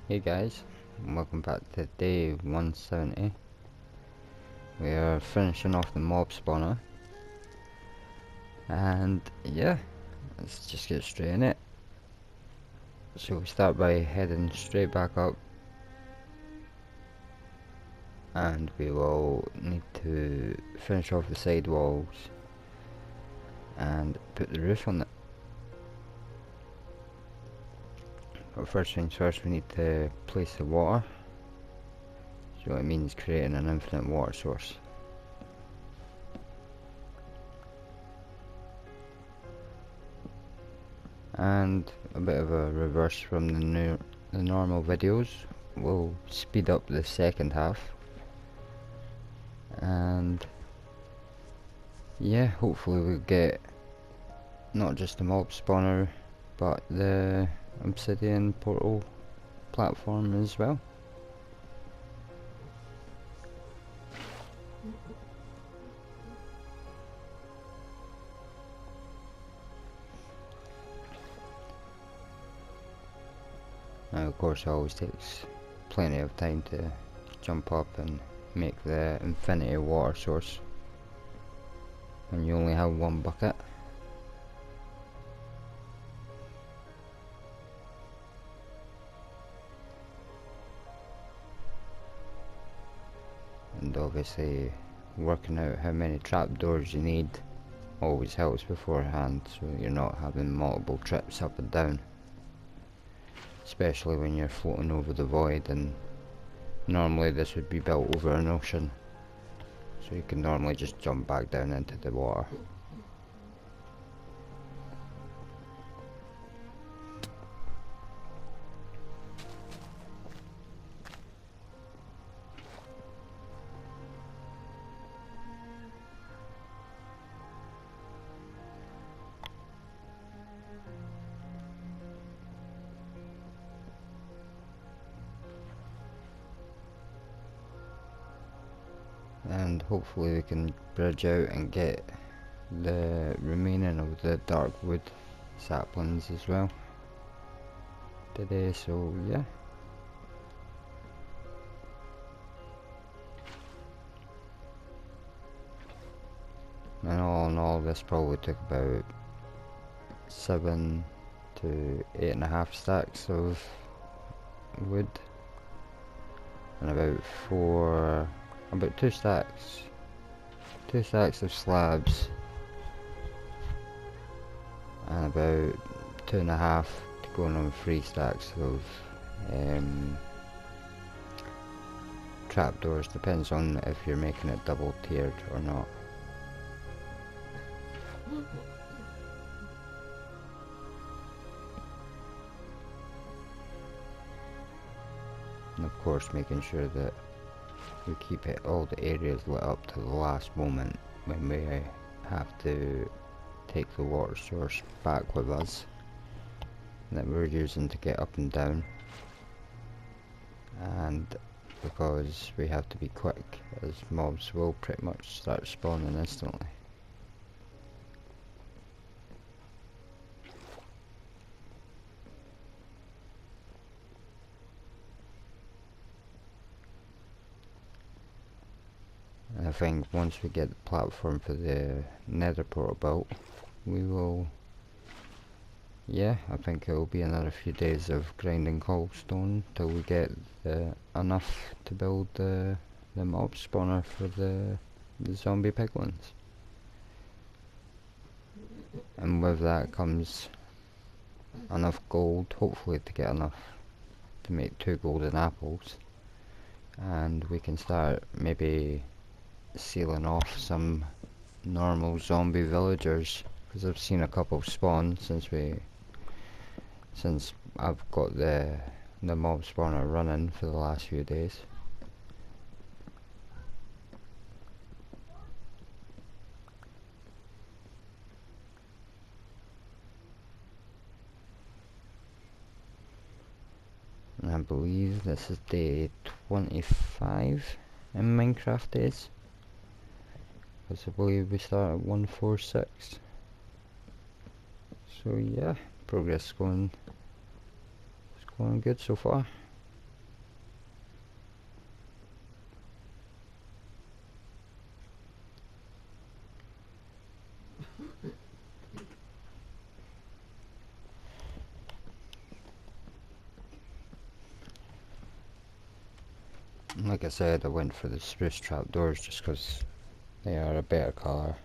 Hey guys, and welcome back to day 170. We are finishing off the mob spawner, and yeah, let's just get straight in it. So we start by heading straight back up, and we will need to finish off the side walls and put the roof on it. But first things first, we need to place the water. So it means creating an infinite water source. And a bit of a reverse from the normal videos, we'll speed up the second half, and yeah, hopefully we'll get not just the mob spawner but the obsidian portal platform as well. Now of course it always takes plenty of time to jump up and make the infinity water source when you only have one bucket. And obviously working out how many trapdoors you need always helps beforehand, so you're not having multiple trips up and down. Especially when you're floating over the void, and normally this would be built over an ocean, so you can normally just jump back down into the water. And hopefully we can bridge out and get the remaining of the dark wood saplings as well today, so yeah. And all in all, this probably took about 7 to 8.5 stacks of wood, and about 2 stacks of slabs, and about 2.5 to going on 3 stacks of trapdoors. Depends on if you're making it double tiered or not. And of course making sure that we keep all the areas lit up to the last moment when we have to take the water source back with us that we're using to get up and down, and because we have to be quick as mobs will pretty much start spawning instantly. And I think once we get the platform for the nether portal built, we will, yeah, I think it will be another few days of grinding cobblestone till we get enough to build the mob spawner for the zombie piglins. And with that comes enough gold, hopefully to get enough to make 2 golden apples, and we can start maybe sealing off some normal zombie villagers, because I've seen a couple spawn since I've got the mob spawner running for the last few days. And I believe this is day 25 in Minecraft days, because I believe we start at 146. So yeah, progress is going good so far. Like I said, I went for the spruce trapdoors just because they are a better colour,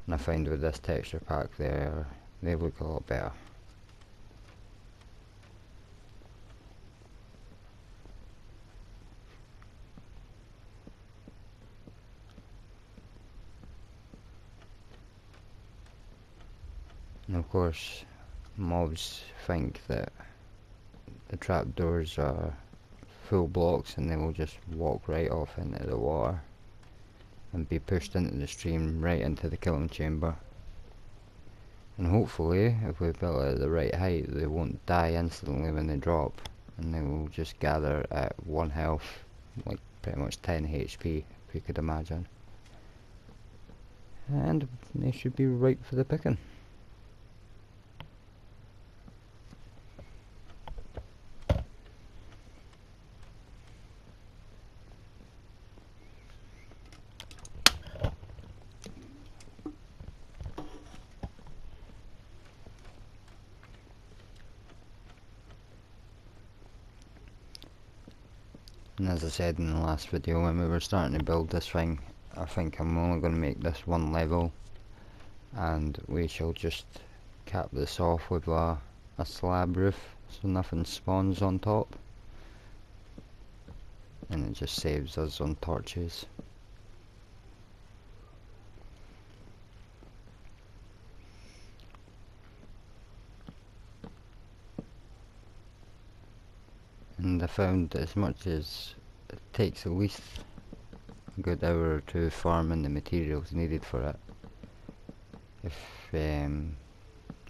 and I find with this texture pack they look a lot better. And of course, mobs think that the trapdoors are full blocks and they will just walk right off into the water and be pushed into the stream right into the killing chamber. And hopefully, if we build it at the right height, they won't die instantly when they drop, and they will just gather at 1 health, like pretty much 10 HP, if you could imagine. And they should be ripe for the picking. And as I said in the last video, when we were starting to build this thing, I think I'm only going to make this one level, and we shall just cap this off with a slab roof so nothing spawns on top, and it just saves us on torches. And I found as much as it takes at least a good hour or two farming the materials needed for it. If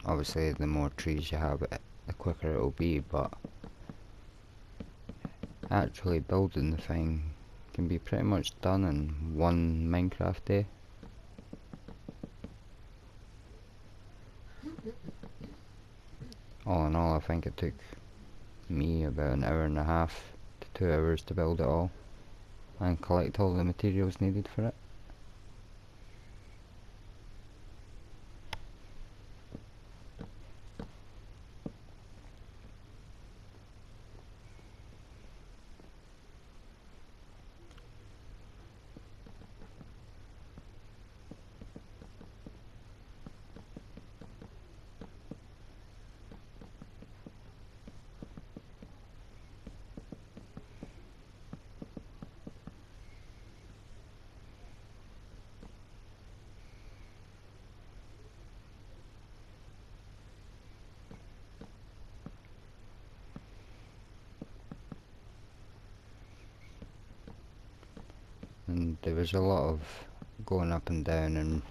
obviously the more trees you have, the quicker it will be, but actually building the thing can be pretty much done in one Minecraft day. All in all, I think it took me about an hour and a half to 2 hours to build it all and collect all the materials needed for it. And there was a lot of going up and down and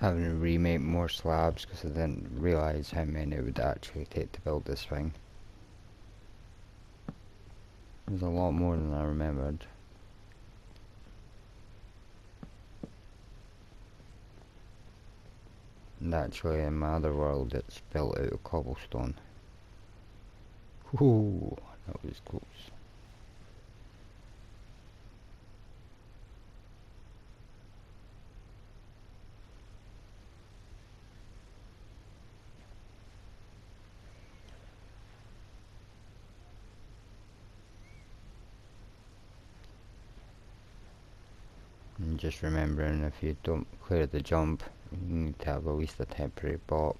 having to remake more slabs because I didn't realise how many it would actually take to build this thing. There's a lot more than I remembered. And actually in my other world it's built out of cobblestone. Ooh, that was close. And just remembering, if you don't clear the jump, you need to have at least a temporary block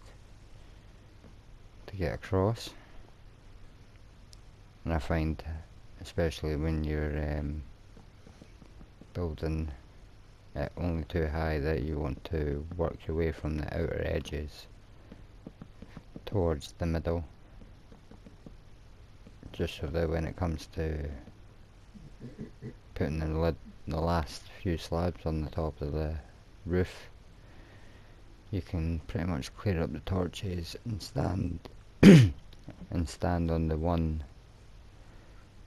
to get across. And I find, especially when you're building it only too high, that you want to work your way from the outer edges towards the middle, just so that when it comes to putting the last few slabs on the top of the roof, you can pretty much clear up the torches and stand and stand on the one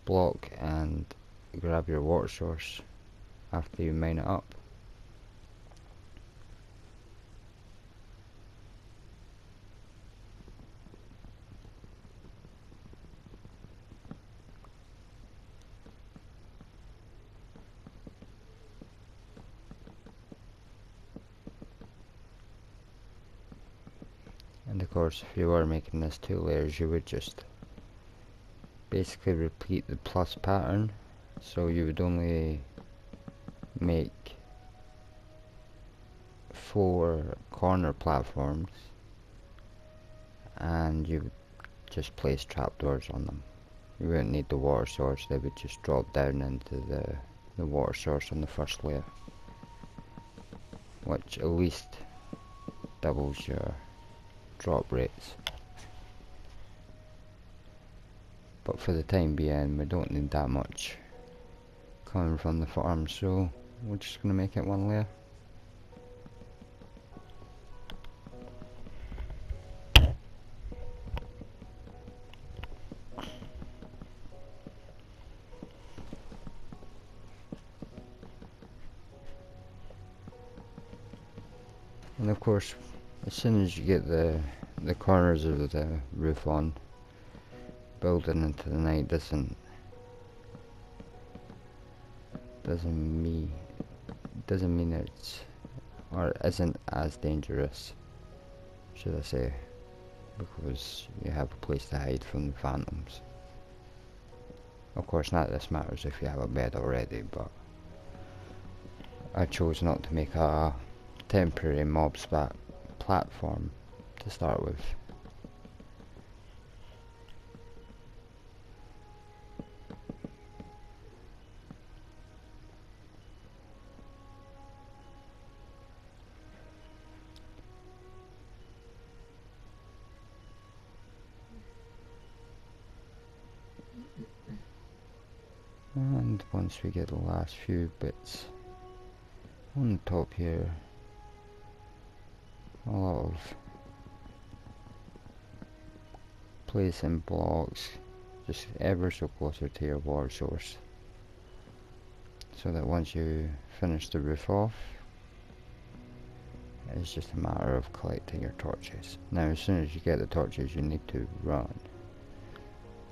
block and grab your water source after you mine it up. And of course, if you were making this 2 layers, you would just basically repeat the plus pattern So you would only make 4 corner platforms, and you would just place trapdoors on them. You wouldn't need the water source, they would just drop down into the water source on the first layer, which at least doubles your drop rates. But for the time being, we don't need that much coming from the farm, so we're just going to make it 1 layer. And of course, as soon as you get the corners of the roof on, building into the night doesn't mean it's, or isn't as dangerous, should I say, because you have a place to hide from the phantoms. Of course, not that this matters if you have a bed already, but I chose not to make a temporary mob platform to start with. And once we get the last few bits on the top here, a lot of placing blocks just ever so closer to your water source, so that once you finish the roof off, it's just a matter of collecting your torches. Now as soon as you get the torches, you need to run,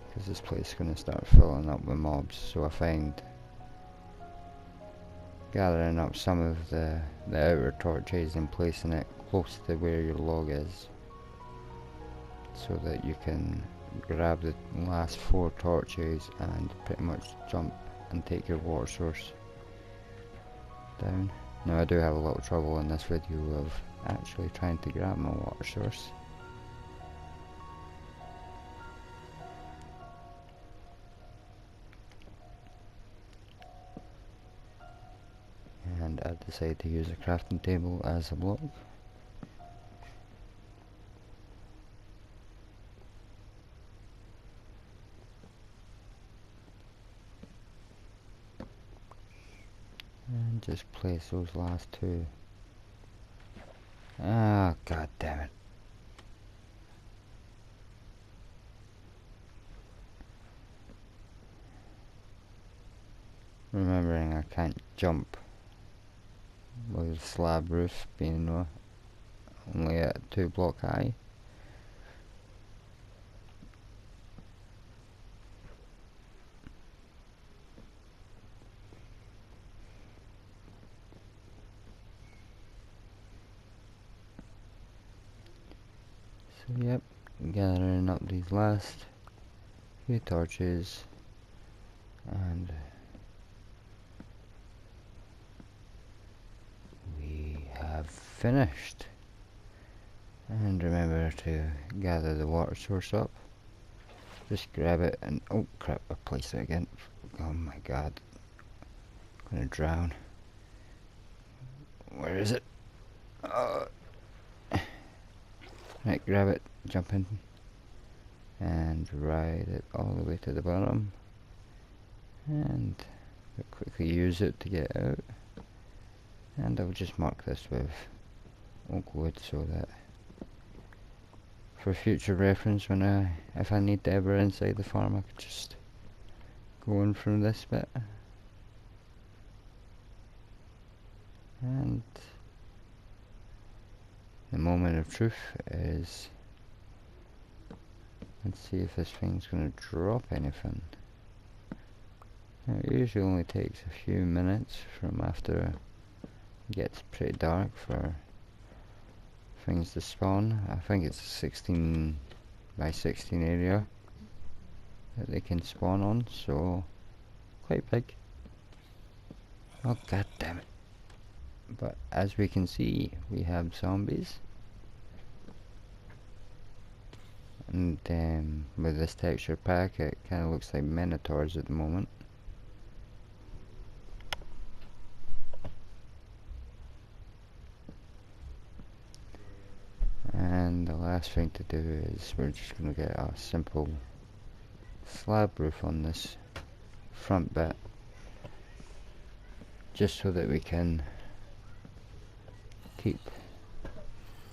because this place is going to start filling up with mobs. So I find gathering up some of the outer torches and placing it close to where your log is, so that you can grab the last 4 torches and pretty much jump and take your water source down. Now I do have a little trouble in this video of actually trying to grab my water source. And I decided to use a crafting table as a block. And just place those last 2. Ah, god damn it. Remembering I can't jump with a slab roof being only at 2 block high. So yep, gathering up these last few torches, and we have finished. And remember to gather the water source up. Just grab it and oh crap, I placed it again. Oh my god, I'm gonna drown. Where is it? Right, grab it, jump in, and ride it all the way to the bottom, and quickly use it to get out. And I'll just mark this with oak wood, so that for future reference, if I need to ever inside the farm, I could just go in from this bit. And the moment of truth is, let's see if this thing's going to drop anything. Now, it usually only takes a few minutes from after it gets pretty dark for things to spawn. I think it's a 16 by 16 area that they can spawn on, so quite big. Oh god damn it. But as we can see, we have zombies. And with this texture pack, it kind of looks like minotaurs at the moment. And the last thing to do is we're just going to get a simple slab roof on this front bit, just so that we can keep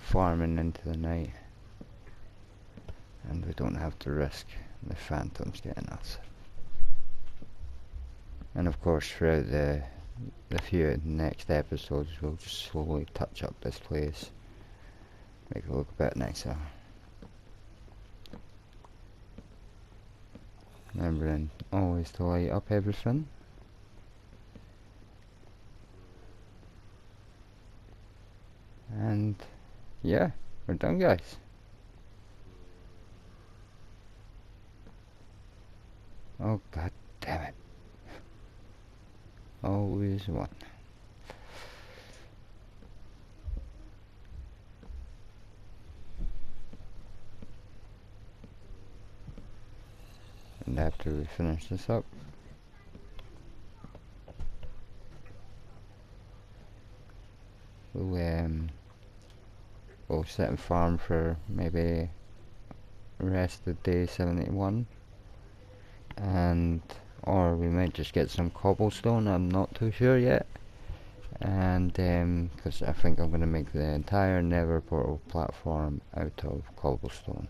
farming into the night and we don't have to risk the phantoms getting us. And of course throughout the few next episodes we'll just slowly touch up this place, make it look a bit nicer. Remembering always to light up everything. And yeah, we're done, guys. Oh god damn it. Always one. And after we finish this up, we'll sit and farm for maybe the rest of day 71, and or we might just get some cobblestone, I'm not too sure yet. And because I think I'm going to make the entire nether portal platform out of cobblestone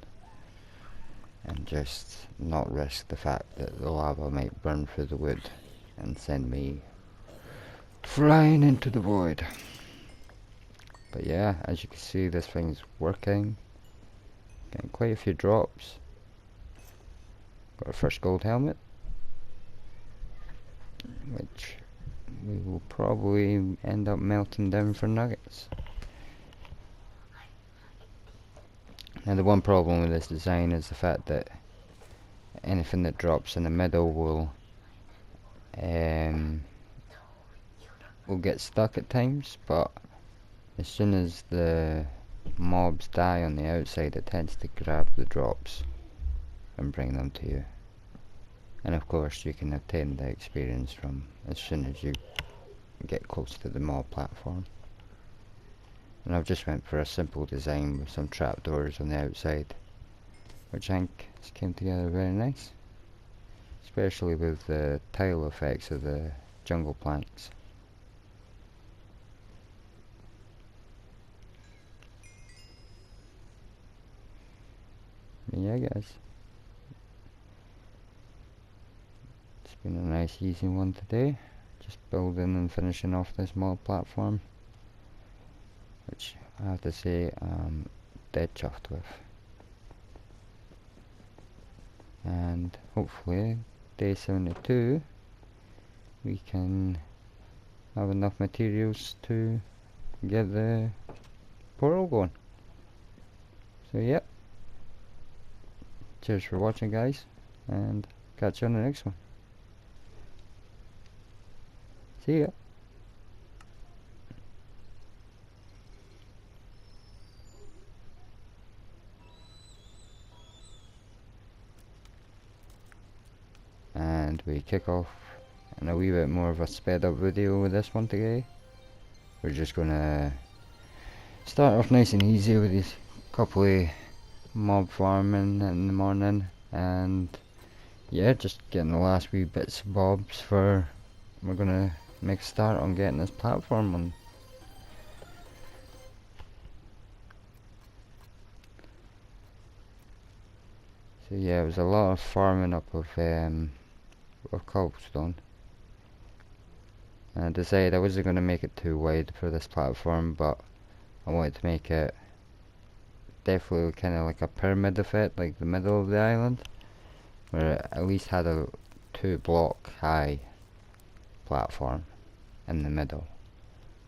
and just not risk the fact that the lava might burn through the wood and send me flying into the void. But yeah, as you can see, this thing's working, getting quite a few drops. Got our first gold helmet, which we will probably end up melting down for nuggets. Now the one problem with this design is the fact that anything that drops in the middle will get stuck at times, but as soon as the mobs die on the outside, it tends to grab the drops and bring them to you. And of course you can obtain the experience from as soon as you get close to the mob platform. And I've just went for a simple design with some trapdoors on the outside, which I think came together very nice, especially with the tile effects of the jungle planks. Yeah guys, it's been a nice easy one today, just building and finishing off this mob platform, which I have to say I'm dead chuffed with. And hopefully day 72 we can have enough materials to get the portal going. So yep, cheers for watching guys, and catch you on the next one. See ya. And we kick off in a wee bit more of a sped up video with this one today. We're just gonna start off nice and easy with these couple of mob farming in the morning, and yeah, just getting the last wee bits and bobs for we're gonna make a start on getting this platform on. So yeah, it was a lot of farming up of cobblestone, and I decided I wasn't going to make it too wide for this platform, but I wanted to make it definitely kind of like a pyramid effect, like the middle of the island, where it at least had a 2-block high platform in the middle,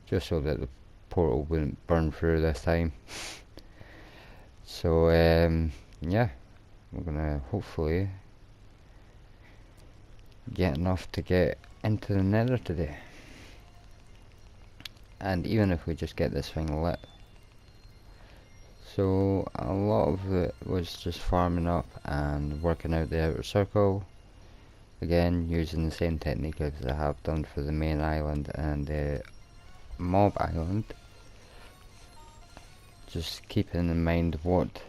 just so that the portal wouldn't burn through this time. So yeah, we're gonna hopefully get enough to get into the nether today. and even if we just get this thing lit. So a lot of it was just farming up and working out the outer circle, again using the same technique as I have done for the main island and the mob island, just keeping in mind what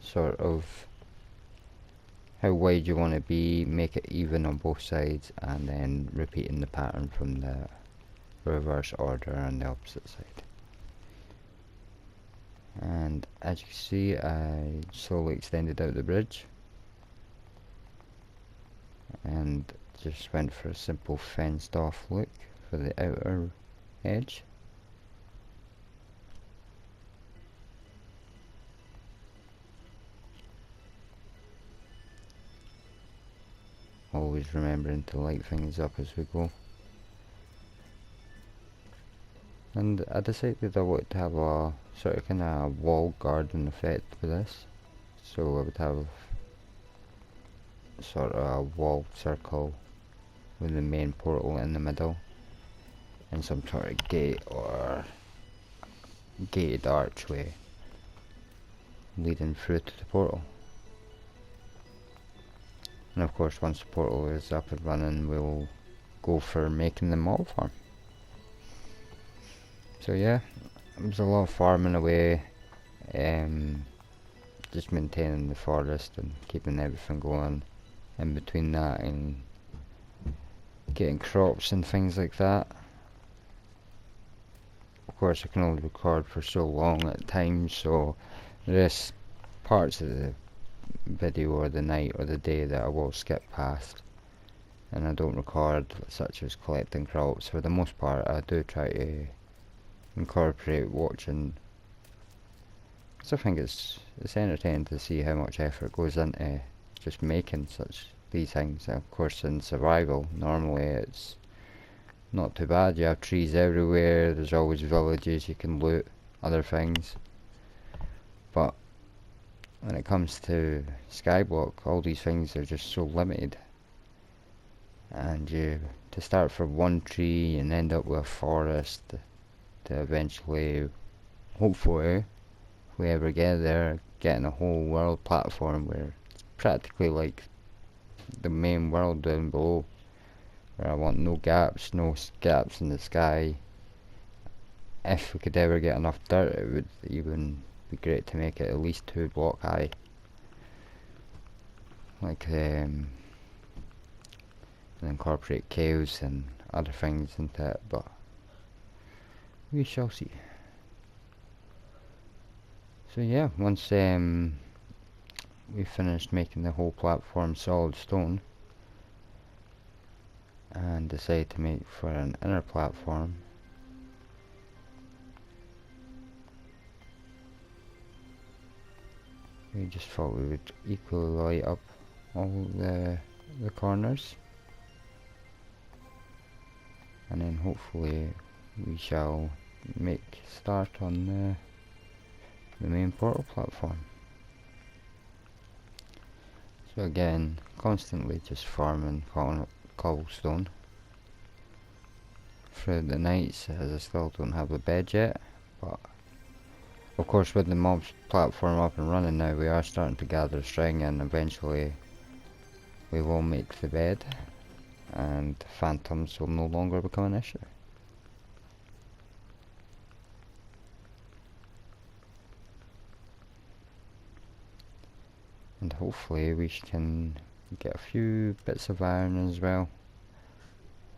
sort of how wide you want to be, make it even on both sides, and then repeating the pattern from the reverse order on the opposite side. And as you can see, I slowly extended out the bridge and just went for a simple fenced off look for the outer edge. Always remembering to light things up as we go. And I decided I wanted to have a sort of kind of wall garden effect with this. So I would have sort of a wall circle with the main portal in the middle, and some sort of gate or gated archway leading through to the portal. And of course, once the portal is up and running, we'll go for making the mob farm. So yeah, it was a lot of farming away, just maintaining the forest and keeping everything going in between that, and getting crops and things like that. Of course, I can only record for so long at times, so there's parts of the video or the night or the day that I will skip past and I don't record, such as collecting crops. For the most part, I do try to incorporate watching, because I think it's entertaining to see how much effort goes into just making these things. Of course, in survival, normally it's not too bad. You have trees everywhere, there's always villages, you can loot other things. But when it comes to Skyblock, all these things are just so limited, and to start from one tree and end up with a forest, to eventually, hopefully, if we ever get there, getting a whole world platform where it's practically like the main world down below, where I want no gaps in the sky. If we could ever get enough dirt, it would even be great to make it at least 2 block high, like and incorporate caves and other things into it, but we shall see. So yeah, once we finished making the whole platform solid stone and decided to make for an inner platform, we just thought we would equally light up all the corners, and then hopefully we shall make start on the main portal platform. So again, constantly just farming cobblestone throughout the nights, as I still don't have a bed yet. But of course, with the mobs platform up and running now, we are starting to gather string, and eventually we will make the bed and phantoms will no longer become an issue. And hopefully we can get a few bits of iron as well.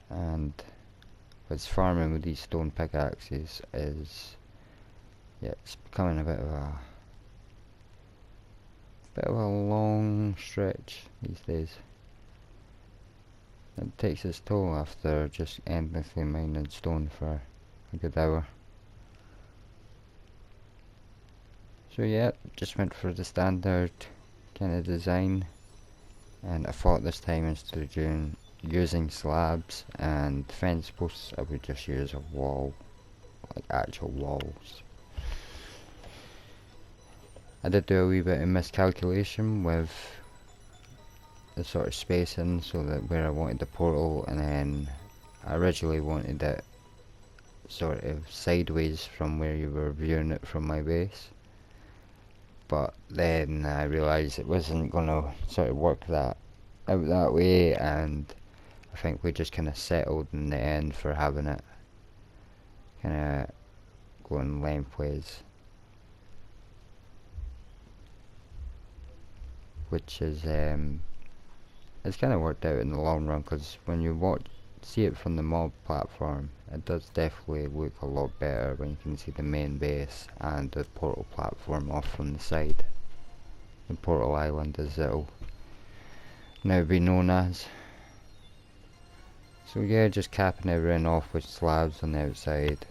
And what's farming with these stone pickaxes is, yeah, it's becoming a bit of a long stretch these days. It takes its toll after just endlessly mining stone for a good hour. So yeah, just went for the standard kind of design, and I thought this time, instead of using slabs and fence posts, I would just use a wall, like actual walls. I did do a wee bit of miscalculation with the sort of spacing, so that where I wanted the portal, and then I originally wanted it sort of sideways from where you were viewing it from my base. But then I realised it wasn't going to sort of work that out that way, and I think we just kind of settled in the end for having it kind of going lengthways, which is it's kind of worked out in the long run, because when you see it from the mob platform, it does definitely look a lot better when you can see the main base and the portal platform off from the side. The portal island, as it'll now be known as. So yeah, just capping everything off with slabs on the outside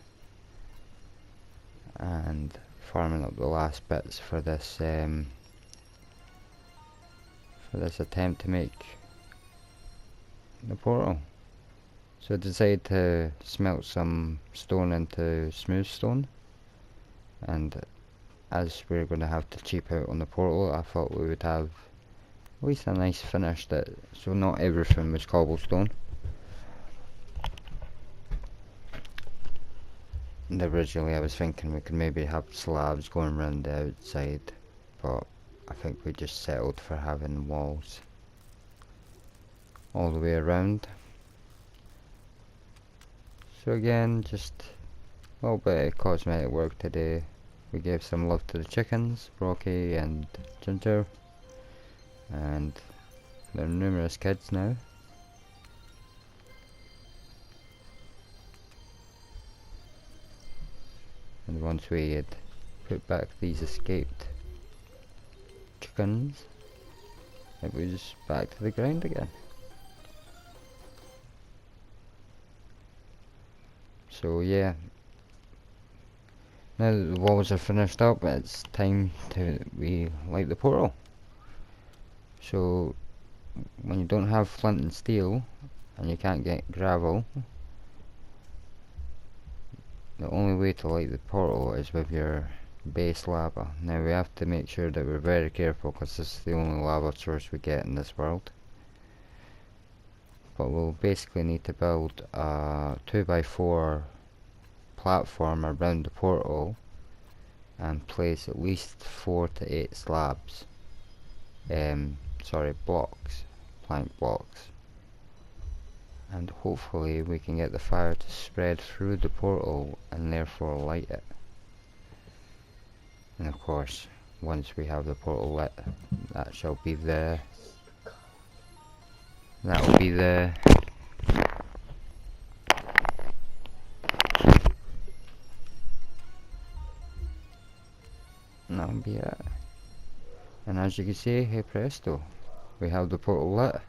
and farming up the last bits for this attempt to make the portal. So I decided to smelt some stone into smooth stone, and as we're going to have to cheap out on the portal, I thought we would have at least a nice finish, so not everything was cobblestone. And originally I was thinking we could maybe have slabs going around the outside, but I think we just settled for having walls all the way around. So again, just a little bit of cosmetic work today. We gave some love to the chickens, Rocky and Ginger, and there are numerous kids now. And once we had put back these escaped chickens, it was back to the grind again. So yeah, now that the walls are finished up, it's time to light the portal. So when you don't have flint and steel and you can't get gravel, the only way to light the portal is with your base lava. Now we have to make sure that we're very careful, because this is the only lava source we get in this world. But we'll basically need to build a 2x4 platform around the portal and place at least 4 to 8 slabs. Blocks, plank blocks. And hopefully we can get the fire to spread through the portal and therefore light it. And of course, once we have the portal lit, that'll be the that'll be it. And as you can see, hey presto, we have the portal lit.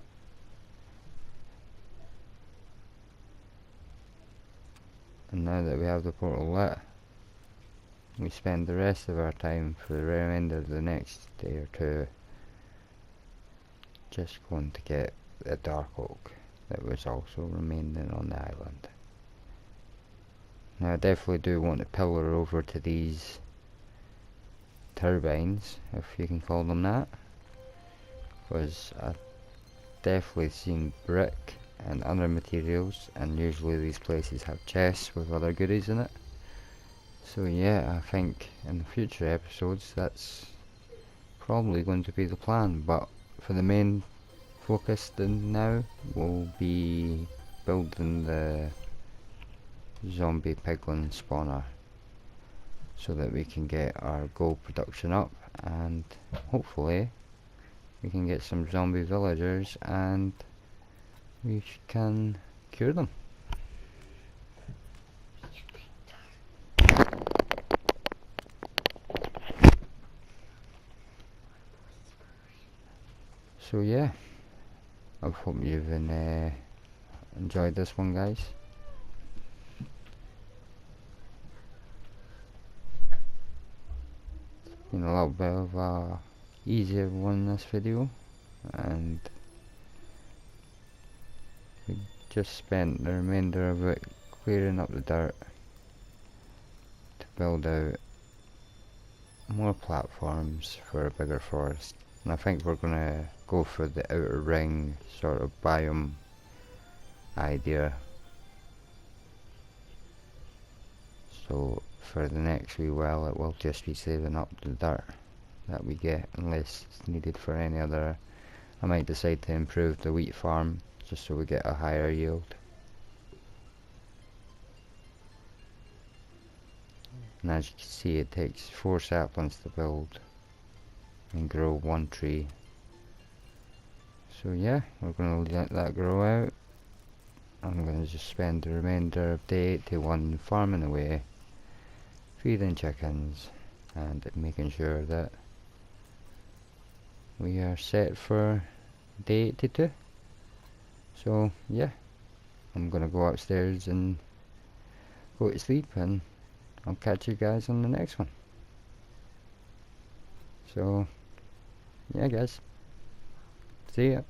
And now that we have the portal lit, we spend the rest of our time for the remainder of the next day or two just going to get the dark oak that was also remaining on the island. Now I definitely do want to pillar over to these turbines, if you can call them that, because I've definitely seen brick and other materials, and usually these places have chests with other goodies in it. So yeah, I think in the future episodes that's probably going to be the plan, but for the main focus then now will be building the zombie piglin spawner, so that we can get our gold production up, and hopefully we can get some zombie villagers and we can cure them. So yeah, I hope you've enjoyed this one, guys. It's been a little bit of a easier one this video, and we just spent the remainder of it clearing up the dirt to build out more platforms for a bigger forest. And I think we're gonna go for the outer ring sort of biome idea. So for the next wee while it will just be saving up the dirt that we get, unless it's needed for any other. I might decide to improve the wheat farm just so we get a higher yield. And as you can see, it takes 4 saplings to build and grow 1 tree. So yeah, we're going to let that grow out. I'm going to just spend the remainder of day 81 farming away, feeding chickens and making sure that we are set for day 82. So yeah, I'm going to go upstairs and go to sleep, and I'll catch you guys on the next one. So yeah guys, see ya.